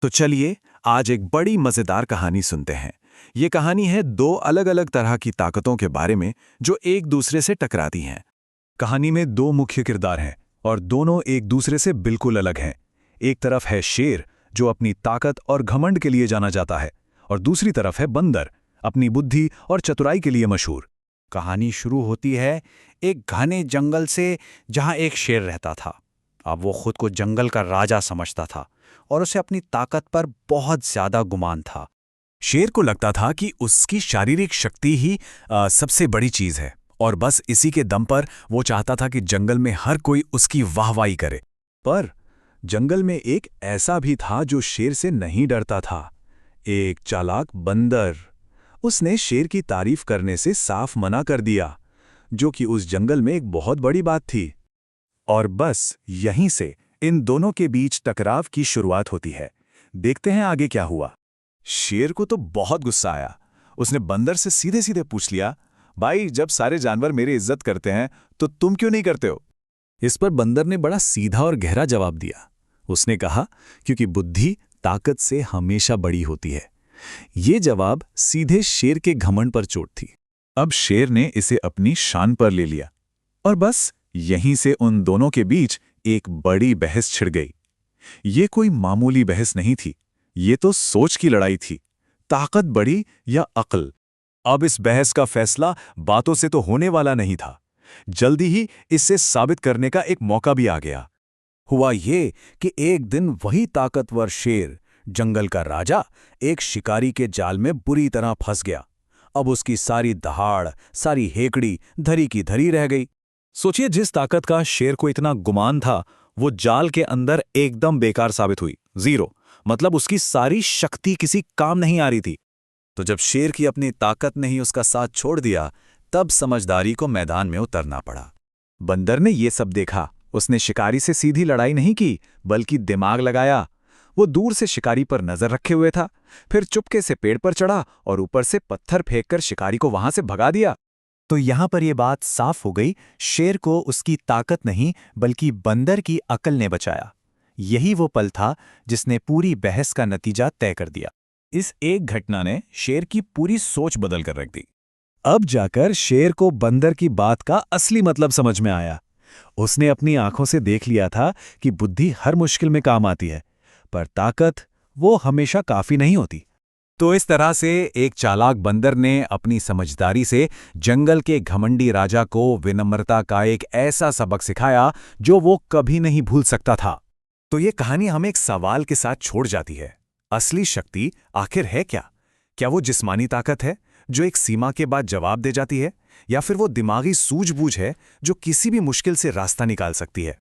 तो चलिए आज एक बड़ी मजेदार कहानी सुनते हैं। ये कहानी है दो अलग अलग तरह की ताकतों के बारे में जो एक दूसरे से टकराती हैं। कहानी में दो मुख्य किरदार हैं और दोनों एक दूसरे से बिल्कुल अलग हैं। एक तरफ है शेर जो अपनी ताकत और घमंड के लिए जाना जाता है और दूसरी तरफ है बंदर अपनी बुद्धि और चतुराई के लिए मशहूर। कहानी शुरू होती है एक घने जंगल से जहां एक शेर रहता था। अब वो खुद को जंगल का राजा समझता था और उसे अपनी ताकत पर बहुत ज्यादा गुमान था। शेर को लगता था कि उसकी शारीरिक शक्ति ही सबसे बड़ी चीज है और बस इसी के दम पर वो चाहता था कि जंगल में हर कोई उसकी वाहवाही करे। पर जंगल में एक ऐसा भी था जो शेर से नहीं डरता था, एक चालाक बंदर। उसने शेर की तारीफ करने से साफ मना कर दिया, जो कि उस जंगल में एक बहुत बड़ी बात थी। और बस यहीं से इन दोनों के बीच टकराव की शुरुआत होती है। देखते हैं आगे क्या हुआ। शेर को तो बहुत गुस्सा आया। उसने बंदर से सीधे सीधे पूछ लिया, भाई जब सारे जानवर मेरी इज्जत करते हैं तो तुम क्यों नहीं करते हो? इस पर बंदर ने बड़ा सीधा और गहरा जवाब दिया। उसने कहा, क्योंकि बुद्धि ताकत से हमेशा बड़ी होती है। ये जवाब सीधे शेर के घमंड पर चोट थी। अब शेर ने इसे अपनी शान पर ले लिया और बस यहीं से उन दोनों के बीच एक बड़ी बहस छिड़ गई। ये कोई मामूली बहस नहीं थी, ये तो सोच की लड़ाई थी। ताकत बड़ी या अक्ल? अब इस बहस का फैसला बातों से तो होने वाला नहीं था। जल्दी ही इसे साबित करने का एक मौका भी आ गया। हुआ ये कि एक दिन वही ताकतवर शेर, जंगल का राजा, एक शिकारी के जाल में बुरी तरह फंस गया। अब उसकी सारी दहाड़, सारी हेकड़ी धरी की धरी रह गई। सोचिए, जिस ताकत का शेर को इतना गुमान था, वो जाल के अंदर एकदम बेकार साबित हुई। जीरो, मतलब उसकी सारी शक्ति किसी काम नहीं आ रही थी। तो जब शेर की अपनी ताकत ने ही उसका साथ छोड़ दिया, तब समझदारी को मैदान में उतरना पड़ा। बंदर ने ये सब देखा। उसने शिकारी से सीधी लड़ाई नहीं की, बल्कि दिमाग लगाया। वो दूर से शिकारी पर नजर रखे हुए था, फिर चुपके से पेड़ पर चढ़ा और ऊपर से पत्थर फेंककर शिकारी को वहां से भगा दिया। तो यहां पर यह बात साफ हो गई, शेर को उसकी ताकत नहीं बल्कि बंदर की अकल ने बचाया। यही वो पल था जिसने पूरी बहस का नतीजा तय कर दिया। इस एक घटना ने शेर की पूरी सोच बदल कर रख दी। अब जाकर शेर को बंदर की बात का असली मतलब समझ में आया। उसने अपनी आंखों से देख लिया था कि बुद्धि हर मुश्किल में काम आती है, पर ताकत वो हमेशा काफी नहीं होती। तो इस तरह से एक चालाक बंदर ने अपनी समझदारी से जंगल के घमंडी राजा को विनम्रता का एक ऐसा सबक सिखाया जो वो कभी नहीं भूल सकता था। तो ये कहानी हमें एक सवाल के साथ छोड़ जाती है, असली शक्ति आखिर है क्या? क्या वो जिस्मानी ताकत है जो एक सीमा के बाद जवाब दे जाती है, या फिर वो दिमागी सूझबूझ है जो किसी भी मुश्किल से रास्ता निकाल सकती है?